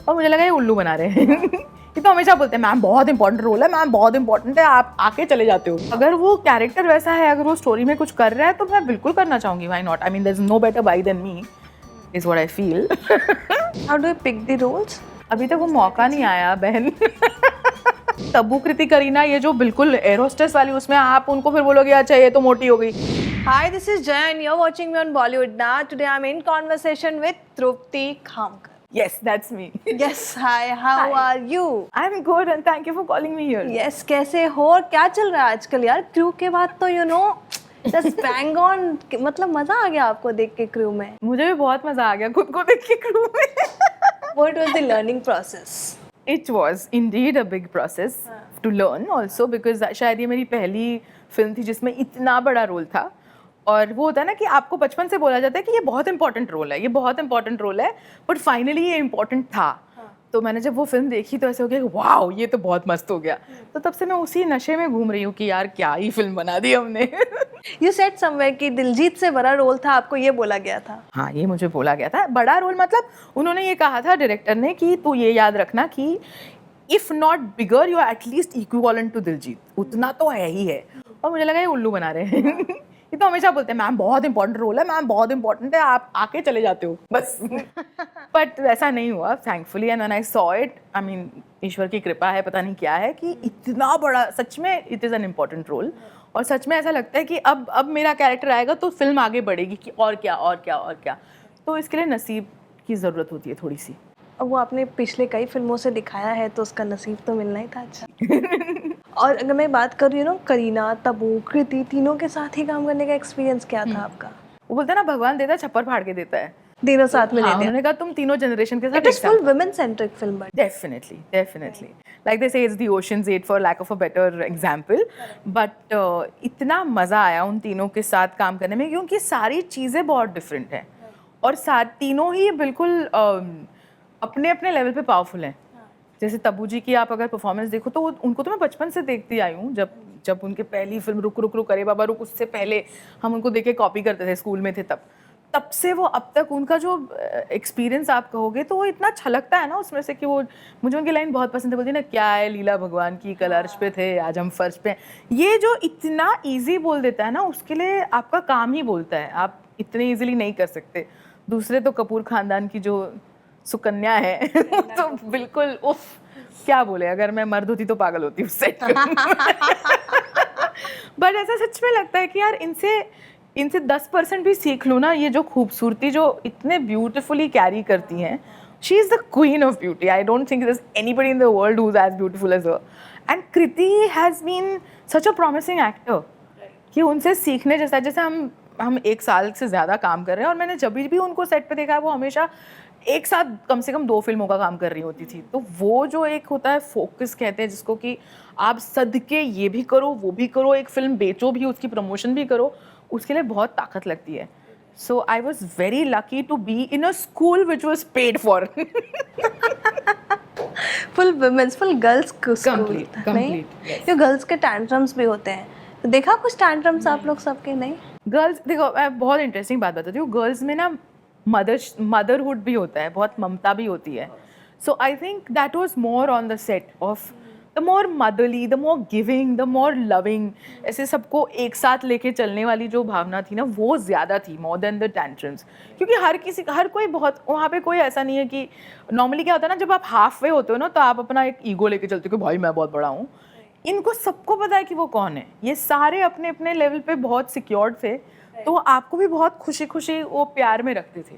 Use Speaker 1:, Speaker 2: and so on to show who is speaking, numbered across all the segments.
Speaker 1: और मुझे लगा ये उल्लू बना रहे हैं ये तो हमेशा बोलते हैं मैम बहुत इंपॉर्टेंट रोल है, मैम बहुत इंपॉर्टेंट है, आप आके चले जाते हो। अगर वो कैरेक्टर वैसा है, अगर वो स्टोरी में कुछ कर रहा है तो मैं बिल्कुल करना चाहूंगी, why not. I mean there is no better by than me, is what I feel.
Speaker 2: How do you pick the roles?
Speaker 1: अभी तक वो मौका नहीं आया बहन। तब्बू, कृति, करीना, ये जो बिल्कुल एयर होस्टेस वाली, उसमें आप उनको फिर बोलोगे अच्छा ये तो मोटी हो गई।
Speaker 2: Hi, this is Jay and you're watching me on Bollywood Now. Today I'm in conversation with Trupti Khamkar.
Speaker 1: Yes, that's me.
Speaker 2: Yes, hi, how
Speaker 1: Hi.
Speaker 2: are you?
Speaker 1: I'm good and thank you for calling me here.
Speaker 2: Yes, कैसे हो और क्या चल रहा है आजकल यार? Crew के बाद तो just bang on, मतलब मजा आ गया आपको देख के क्रू में?
Speaker 1: मुझे भी बहुत मजा आ गया खुद को देख के क्रू में।
Speaker 2: What was the learning process?
Speaker 1: It was indeed a big process to learn also because शायद ये मेरी पहली फिल्म थी जिसमें इतना बड़ा रोल था। और वो होता है ना कि आपको बचपन से बोला जाता है कि ये बहुत इंपॉर्टेंट रोल है, ये बहुत इंपॉर्टेंट रोल है, बट फाइनली ये इंपॉर्टेंट था। तो मैंने जब वो फिल्म देखी तो ऐसे हो गया कि वाओ ये तो बहुत मस्त हो गया। तो तब से मैं उसी नशे में घूम रही हूँ कि यार क्या ही फिल्म बना दी हमने।
Speaker 2: You said somewhere कि दिलजीत से बड़ा रोल था, आपको ये बोला गया था?
Speaker 1: हाँ, ये मुझे बोला गया था। बड़ा रोल मतलब उन्होंने ये कहा था डायरेक्टर ने कि तू ये याद रखना कि if not bigger you are at least equivalent to Diljit, उतना तो है ही है। और मुझे लगा ये उल्लू बना रहे हैं। ये तो हमेशा बोलते हैं मैम बहुत इंपॉर्टेंट रोल है, मैम बहुत इंपॉर्टेंट है, आप आके चले जाते हो बस। बट ऐसा नहीं हुआ thankfully, and when I saw it, I mean ईश्वर की कृपा है, पता नहीं क्या है कि इतना बड़ा, सच में it is an important role. और सच में ऐसा लगता है कि अब मेरा कैरेक्टर आएगा तो फिल्म आगे बढ़ेगी कि और क्या और क्या और क्या। तो इसके लिए नसीब की ज़रूरत होती है थोड़ी सी।
Speaker 2: अब वो आपने पिछले कई फिल्मों से दिखाया है तो उसका नसीब तो मिलना ही था। अच्छा। और अगर मैं बात करूँ करीना, तब्बू, कृति, तीनों के साथ ही काम करने का एक्सपीरियंस क्या था आपका?
Speaker 1: वो बोलते हैं ना भगवान देता है छप्पर फाड़ के देता है,
Speaker 2: तीनों साथ में
Speaker 1: हाँ,
Speaker 2: देते हैं।
Speaker 1: उन्होंने कहा तुम तीनों जनरेशन के साथ
Speaker 2: it is full women centric film, but
Speaker 1: definitely like they say it's the Ocean's 8 for lack of a better example, but इतना मज़ा आया उन तीनों के साथ काम करने में क्योंकि सारी चीज़ें बहुत डिफरेंट हैं और तीनों ही बिल्कुल अपने अपने लेवल पे पावरफुल हैं। जैसे तब्बू जी की आप अगर परफॉर्मेंस देखो तो उनको तो मैं बचपन से देखती आई हूँ, जब उनके पहली फिल्म रुक रुक रुक अरे बाबा रुक, उससे पहले हम उनको देख के कॉपी करते थे, स्कूल में थे तब से वो अब तक उनका जो एक्सपीरियंस आप कहोगे तो वो इतना छलकता है ना उसमें से कि वो, मुझे उनकी लाइन बहुत पसंद है, बोलती है ना क्या है लीला भगवान की, कल अर्श पे थे आज हम फर्श पे। ये जो इतना इजी बोल देता है ना, उसके लिए आपका काम ही बोलता है, आप इतने इजीली नहीं कर सकते। दूसरे तो कपूर खानदान की जो सुकन्या है तो बिल्कुल उफ, क्या बोले, अगर मैं मर्द होती तो पागल होती उससे। बट ऐसा सच में लगता है कि यार इनसे 10% भी सीख लूँ ना, ये जो खूबसूरती जो इतने ब्यूटीफुली कैरी करती हैं, she is the queen of beauty. I don't think there's anybody in the world who's as beautiful as her. And Kriti has been such a promising actor कि उनसे सीखने जैसे हम 1 साल से ज़्यादा काम कर रहे हैं और मैंने जब भी उनको सेट पे देखा है वो हमेशा एक साथ कम से कम 2 फिल्मों का काम कर रही होती थी। तो वो जो एक होता है फोकस कहते हैं जिसको, कि आप सदके ये भी करो वो भी करो, एक फिल्म बेचो भी, उसकी प्रमोशन भी करो, उसके लिए बहुत ताकत लगती है। So I was very lucky to be in a school which was paid for.
Speaker 2: Full women's, full girls school नहीं? ये गर्ल्स के टैंट्रम्स भी होते हैं, तो देखा कुछ टैंट्रम्स आप लोग सबके? नहीं
Speaker 1: गर्ल्स, देखो मैं बहुत इंटरेस्टिंग बात बताती हूँ, गर्ल्स में ना मदरहुड भी होता है, बहुत ममता भी होती है। So I think that was more on the set of the more motherly, the more giving, the more loving, ऐसे सबको एक साथ लेके चलने वाली जो भावना थी ना, वो ज़्यादा थी मोर देन द टेंट्रम्स। क्योंकि हर कोई बहुत, वहाँ पे कोई ऐसा नहीं है कि नॉर्मली क्या होता है ना, जब आप हाफ वे होते हो ना तो आप अपना एक ईगो लेके चलते हो कि भाई मैं बहुत बड़ा हूँ। इनको सबको पता है कि वो कौन है, ये सारे अपने अपने लेवल पे बहुत सिक्योर्ड थे, तो आपको भी बहुत खुशी खुशी वो प्यार में रखते थे।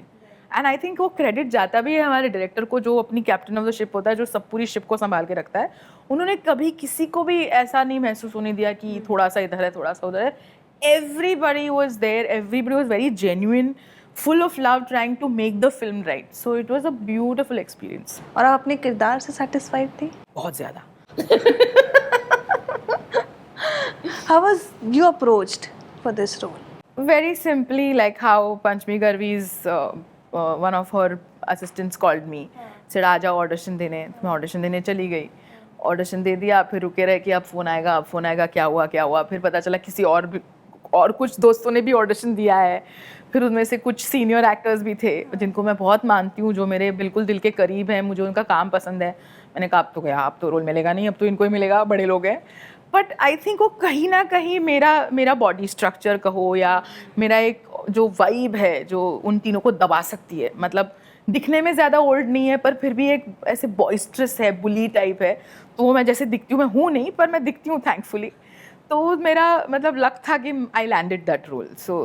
Speaker 1: एंड आई थिंक वो क्रेडिट जाता भी है हमारे डायरेक्टर को, जो अपनी कैप्टन ऑफ द शिप होता है, जो सब पूरी शिप को संभाल के रखता है। उन्होंने कभी किसी को भी ऐसा नहीं महसूस होने दिया कि थोड़ा सा इधर है थोड़ा सा उधर है। Everybody was there, everybody was very genuine, full of love, trying to make the film right. So it was a beautiful experience.
Speaker 2: और आप अपने किरदार से सेटिस्फाइड थी?
Speaker 1: बहुत ज़्यादा।
Speaker 2: How was you approached for this role?
Speaker 1: Very simply, like how Panchmi Garvi's one of her assistants called me, said आ जाओ audition देने। मैं ऑडिशन देने चली गई, ऑडिशन दे दिया, फिर रुके रहे कि अब फ़ोन आएगा क्या हुआ, फिर पता चला किसी और कुछ दोस्तों ने भी ऑडिशन दिया है, फिर उनमें से कुछ सीनियर एक्टर्स भी थे जिनको मैं बहुत मानती हूँ, जो मेरे बिल्कुल दिल के करीब हैं, मुझे उनका काम पसंद है। मैंने कहा अब तो गया, अब तो रोल मिलेगा नहीं, अब तो इनको ही मिलेगा, बड़े लोग हैं। बट आई थिंक वो कहीं ना कहीं मेरा बॉडी स्ट्रक्चर कहो या मेरा एक जो वाइब है जो उन तीनों को दबा सकती है। मतलब दिखने में ज़्यादा ओल्ड नहीं है पर फिर भी एक ऐसे बॉइस्ट्रस है, बुली टाइप है, तो वो मैं जैसे दिखती हूँ, मैं हूँ नहीं पर मैं दिखती हूँ थैंकफुली। तो मेरा मतलब लक था कि आई लैंडेड दैट रोल। सो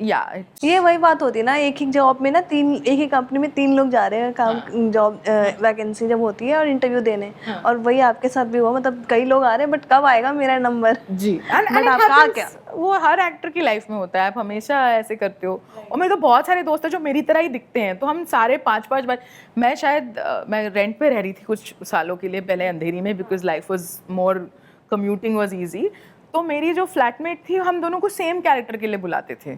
Speaker 1: या
Speaker 2: ये वही बात होती है ना, एक ही जॉब में ना एक ही कंपनी में 3 लोग जा रहे हैं काम, जॉब वैकेंसी जब होती है और इंटरव्यू देने, और वही आपके साथ भी हुआ। मतलब कई लोग आ रहे हैं बट कब आएगा मेरा नंबर
Speaker 1: जी।
Speaker 2: बट आपका क्या?
Speaker 1: वो हर एक्टर की लाइफ में होता है, आप हमेशा ऐसे करते हो। और मेरे तो बहुत सारे दोस्त हैं जो मेरी तरह ही दिखते हैं, तो हम सारे 5-5 बार, मैं शायद मैं रेंट पे रह रही थी कुछ सालों के लिए पहले अंधेरी में, because life was more, commuting was easy. तो मेरी जो फ्लैटमेट थी, हम दोनों को सेम कैरेक्टर के लिए बुलाते थे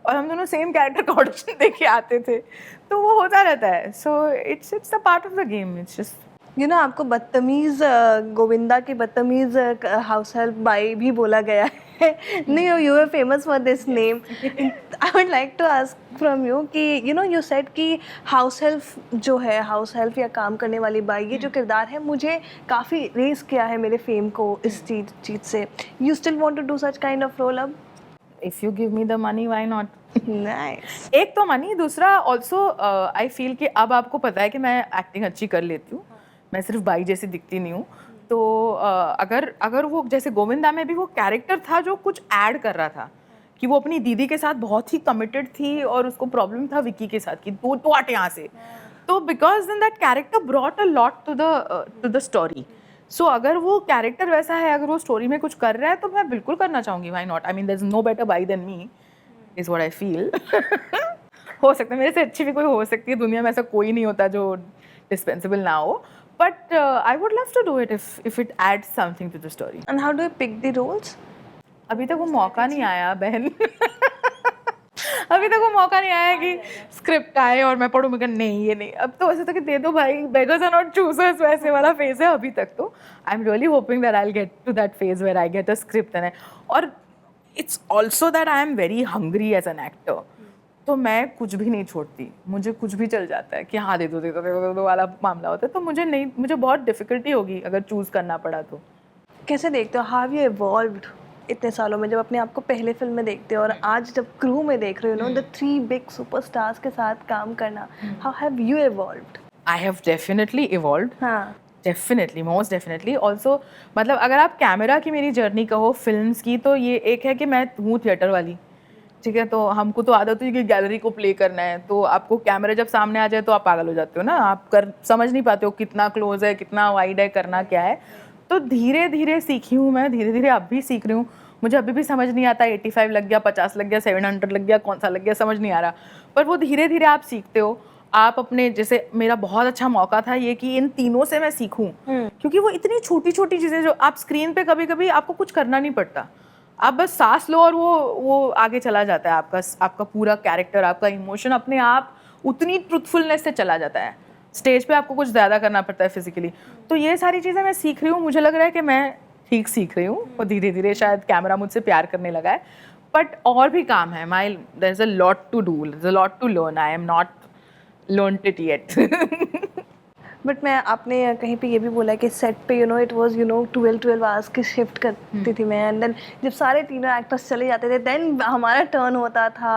Speaker 1: और हम दोनों सेम कैरेक्टर का ऑडिशन दे के आते थे, तो वो होता रहता है। So it's the part of the game, it's just
Speaker 2: आपको बदतमीज गोविंदा की बदतमीज हाउस हेल्प बाई भी बोला गया है। नहीं, you are famous for this name. I would like to ask from you कि यू सेड कि हाउस हेल्प जो है, हाउस हेल्प या काम करने वाली बाई, ये जो किरदार है मुझे काफ़ी रेस किया है मेरे फेम को इस चीज़ से। You still want to do such kind of role अब?
Speaker 1: If you give me the money why not.
Speaker 2: Nice.
Speaker 1: एक तो मनी, दूसरा ऑल्सो आई फील कि अब आपको पता है कि मैं एक्टिंग अच्छी कर लेती हूँ, मैं सिर्फ बाई जैसी दिखती नहीं हूँ। तो अगर वो जैसे गोविंदा में भी वो कैरेक्टर था जो कुछ ऐड कर रहा था, कि वो अपनी दीदी के साथ बहुत ही कमिटेड थी और उसको प्रॉब्लम था विक्की के साथ कि तू हट यहाँ से। तो because then that character brought a lot to the story. So अगर वो कैरेक्टर वैसा है, अगर वो स्टोरी में कुछ कर रहा है, तो मैं बिल्कुल करना चाहूँगी, why not. I mean there is no better by than me, is what I feel. हो सकता है मेरे से अच्छी भी कोई हो सकती है दुनिया में, ऐसा कोई नहीं होता जो डिस्पेंसेबल ना हो, but I would love to do it if it adds something to the story.
Speaker 2: And how do you pick the roles?
Speaker 1: अभी तक वो मौका नहीं आया बहन। अभी तक वो मौका नहीं आया कि स्क्रिप्ट आए और मैं पढ़ूँ, मैं कहा नहीं ये नहीं। अब तो ऐसा था कि दे दो भाई, बेगर्स आर नॉट चूजर्स, वैसे वाला फेज है अभी तक। तो I am really hoping that I will get to that phase where I get a script and और it's also that I am very hungry as an actor. तो मैं कुछ भी नहीं छोड़ती, मुझे कुछ भी चल जाता है कि हाँ दे दो वाला मामला होता है। तो मुझे बहुत डिफिकल्टी होगी अगर चूज करना पड़ा तो।
Speaker 2: कैसे देखते हो, हाउ यू इवॉल्व्ड इतने सालों में, जब अपने आप को पहले फिल्म में देखते हो और आज जब क्रू में देख रहे हो, द 3 बिग सुपरस्टार्स के साथ काम करना, how have you evolved?
Speaker 1: I have definitely evolved,
Speaker 2: हाँ,
Speaker 1: डेफिनेटली, मोस्ट डेफिनेटली। ऑल्सो मतलब अगर आप कैमरा की मेरी जर्नी कहो फिल्म्स की, तो ये एक है कि मैं हूँ थिएटर वाली, ठीक है। तो हमको तो आदत हुई कि गैलरी को प्ले करना है, तो आपको कैमरा जब सामने आ जाए तो आप पागल हो जाते हो ना, आप समझ नहीं पाते हो कितना क्लोज है, कितना वाइड है, करना क्या है। तो धीरे धीरे सीखी हूँ मैं, धीरे धीरे अब भी सीख रही हूँ। मुझे अभी भी समझ नहीं आता 85 लग गया, 50 लग गया, 700 लग गया, कौन सा लग गया समझ नहीं आ रहा। पर वो धीरे धीरे आप सीखते हो। आप अपने, जैसे मेरा बहुत अच्छा मौका था ये कि इन तीनों से मैं सीखूं, क्योंकि वो इतनी छोटी छोटी चीज़ें जो आप स्क्रीन पे कभी कभी आपको कुछ करना नहीं पड़ता, आप बस सांस लो और वो आगे चला जाता है। आपका पूरा कैरेक्टर, आपका इमोशन अपने आप उतनी ट्रुथफुलनेस से चला जाता है। स्टेज पे आपको कुछ ज़्यादा करना पड़ता है फिजिकली। तो ये सारी चीज़ें मैं सीख रही हूँ, मुझे लग रहा है कि मैं ठीक सीख रही हूँ और धीरे धीरे शायद कैमरा मुझसे प्यार करने लगा है। बट और भी काम है, there is a lot to do, there is a lot to learn, I am not learned it yet.
Speaker 2: But मैं आपने कहीं पे ये भी बोला कि सेट पे इट वाज 12 आवर्स की शिफ्ट करती थी मैं, एंड देन जब सारे तीनों एक्टर्स चले जाते थे देन हमारा टर्न होता था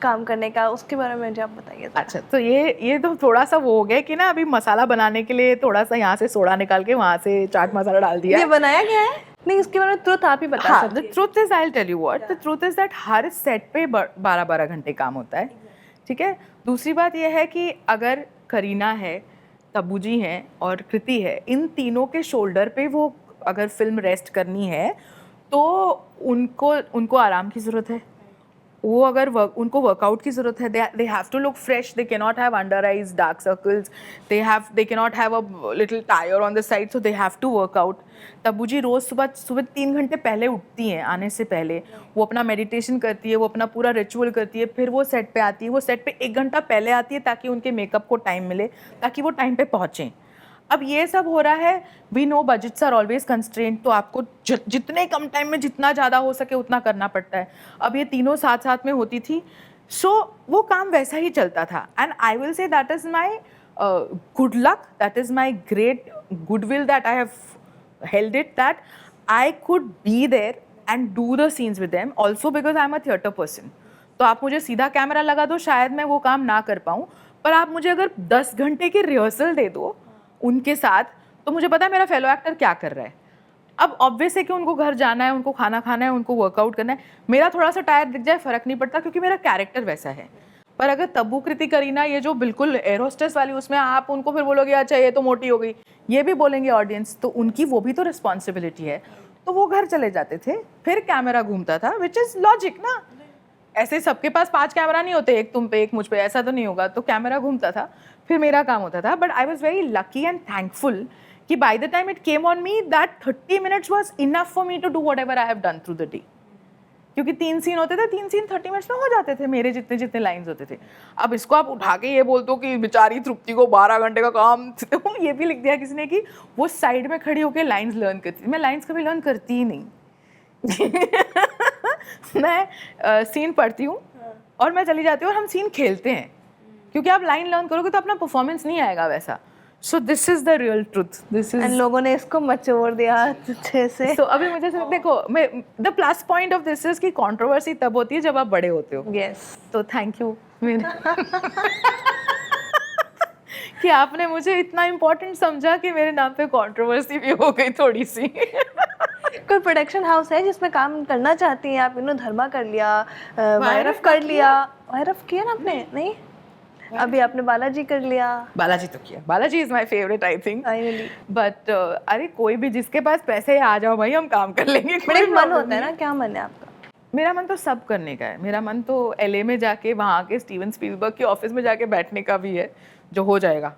Speaker 2: काम करने का। उसके बारे में मुझे आप बताइए।
Speaker 1: अच्छा, तो ये तो थोड़ा सा वो हो गया कि ना, अभी मसाला बनाने के लिए थोड़ा सा यहाँ से सोडा निकाल के वहाँ से चाट मसाला डाल दिया।
Speaker 2: ये बनाया गया है? नहीं, उसके बारे में ट्रुथ आप ही बता सकते हैं।
Speaker 1: The truth is, I will tell you what the truth is, that हर सेट पे 12-12 घंटे काम होता है, ठीक है। दूसरी बात यह है कि अगर करीना है, तब्बू जी हैं और कृति है, इन तीनों के शोल्डर पे वो अगर फिल्म रेस्ट करनी है तो उनको आराम की ज़रूरत है। वो अगर उनको वर्कआउट की ज़रूरत है, they have to look fresh, they can not have under eyes dark circles, they can not have a little tyre on the side, so they have to work out. Tabu ji रोज़ सुबह 3 घंटे पहले उठती हैं, आने से पहले वो अपना मेडिटेशन करती है, वो अपना पूरा रिचुअल करती है, फिर वो सेट पे आती है। वो सेट पे 1 घंटा पहले आती है ताकि उनके मेकअप को टाइम मिले, ताकि वो टाइम पे पहुँचें। अब ये सब हो रहा है, we know budgets are always constraint, तो आपको जितने कम टाइम में जितना ज़्यादा हो सके उतना करना पड़ता है. अब ये तीनों साथ साथ में होती थी, सो वो काम वैसा ही चलता था. And I will say that is my good luck, that is my great goodwill that I have held it, that I could be there and do the scenes with them also because I'm a theatre person. तो आप मुझे सीधा camera लगा दो, शायद मैं वो काम ना कर पाऊँ, पर आप मुझे अगर 10 घंटे की रिहर्सल दे दो उनके साथ, तो मुझे पता है मेरा फेलो एक्टर क्या कर रहा है. अब ऑब्वियस है कि उनको घर जाना है, उनको खाना खाना है, उनको वर्कआउट करना है. मेरा थोड़ा सा टायर दिख जाए फ़र्क नहीं पड़ता, क्योंकि मेरा कैरेक्टर वैसा है. पर अगर तब्बू कृति करीना, ये जो बिल्कुल एयर होस्टेस वाली, उसमें आप उनको फिर बोलोगे अच्छा ये तो मोटी हो गई, ये भी बोलेंगे ऑडियंस, तो उनकी वो भी तो रिस्पॉन्सिबिलिटी है. तो वो घर चले जाते थे, फिर कैमरा घूमता था, विच इज़ लॉजिक ना. ऐसे सबके पास 5 कैमरा नहीं होते, एक तुम पे एक मुझ पे, ऐसा तो नहीं होगा. तो कैमरा घूमता था, फिर मेरा काम होता था. But I was very lucky and thankful कि by the time it came on me that 30 minutes was enough for me to do whatever I have done through the day. क्योंकि 3 scene होते थे, 3 scene 30 minutes में हो जाते थे, मेरे जितने जितने लाइंस होते थे. अब इसको आप उठा के ये बोल दो कि बेचारी तृप्ति को 12 घंटे का काम, तो ये भी लिख दिया किसी ने कि वो साइड में खड़ी होकर लाइंस लर्न करती थी. मैं लाइंस कभी लर्न करती ही नहीं. मैं सीन पढ़ती हूँ और मैं चली जाती हूँ और हम सीन खेलते हैं, क्योंकि आप लाइन लर्न करोगे तो अपना परफॉर्मेंस नहीं आएगा वैसा. So this is the real truth. This is,
Speaker 2: लोगों ने इसको मचोड़ दिया अच्छे से.
Speaker 1: तो अभी मुझे देखो, मैं the plus point of this is कि कंट्रोवर्सी तब होती है जब आप बड़े होते हो.
Speaker 2: यस.
Speaker 1: तो थैंक यू कि आपने मुझे इतना इम्पोर्टेंट समझा कि मेरे नाम पे कंट्रोवर्सी भी हो गई थोड़ी सी.
Speaker 2: कोई प्रोडक्शन हाउस है जिसमें काम करना चाहती हैं आप? धर्मा कर लिया, वायरफ कर लिया. वायरफ किया ना आपने? नहीं, अभी आपने बालाजी कर लिया.
Speaker 1: बालाजी तो किया. Balaji is my favourite I think.
Speaker 2: Finally.
Speaker 1: But अरे कोई भी जिसके पास पैसे आ जाओ भाई, हम काम कर लेंगे.
Speaker 2: बड़ा एक मन होता है ना, क्या मन है आपका?
Speaker 1: मेरा मन तो सब करने का है. मेरा मन तो LA में जाके वहाँ के स्टीवन स्पीलबर्ग के ऑफिस में जाके बैठने का भी है, जो हो जाएगा.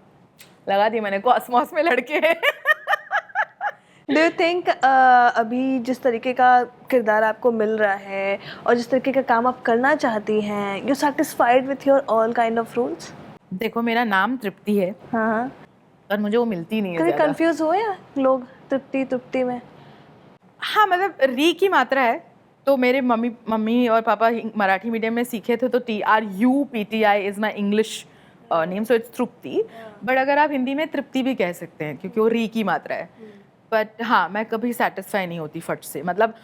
Speaker 1: लगा दी मैंने, कॉस्मोस में लड़के हैं.
Speaker 2: डू यू थिंक अभी जिस तरीके का किरदार आपको मिल रहा है और जिस तरीके का काम आप करना चाहती हैं, you satisfied with your all kind of roles?
Speaker 1: देखो, मेरा नाम तृप्ति है,
Speaker 2: हाँ,
Speaker 1: और मुझे वो मिलती नहीं है.
Speaker 2: कभी कंफ्यूज हुए या लोग तृप्ति तृप्ति में?
Speaker 1: हाँ, मतलब री की मात्रा है, तो मेरे मम्मी और पापा मराठी मीडियम में सीखे थे, तो TRUPTI is my English name, so it's Tripti. But अगर आप हिंदी में तृप्ति भी कह सकते हैं, क्योंकि वो री की मात्रा है. बट हाँ, मैं कभी सेटिस्फाई नहीं होती फट से. मतलब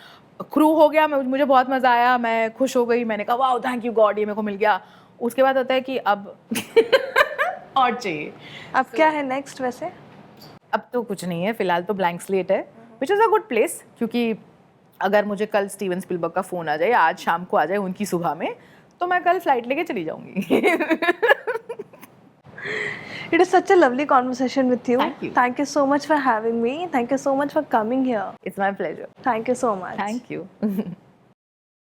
Speaker 1: क्रू हो गया, मुझे बहुत मज़ा आया, मैं खुश हो गई, मैंने कहा वाह थैंक यू गॉड, ये मेरे को मिल गया. उसके बाद होता है कि अब और चाहिए.
Speaker 2: अब क्या है नेक्स्ट वैसे?
Speaker 1: अब तो कुछ नहीं है फिलहाल, तो ब्लैंक स्लेट है, which is a good place. क्योंकि अगर मुझे कल स्टीवन स्पीलबर्ग का फ़ोन आ जाए, आज शाम को आ जाए उनकी सुबह में, तो मैं कल फ्लाइट लेके चली जाऊंगी.
Speaker 2: It is such a lovely conversation with you.
Speaker 1: Thank you.
Speaker 2: Thank you so much for having me. Thank you so much for coming here.
Speaker 1: It's my pleasure.
Speaker 2: Thank you so much.
Speaker 1: Thank you.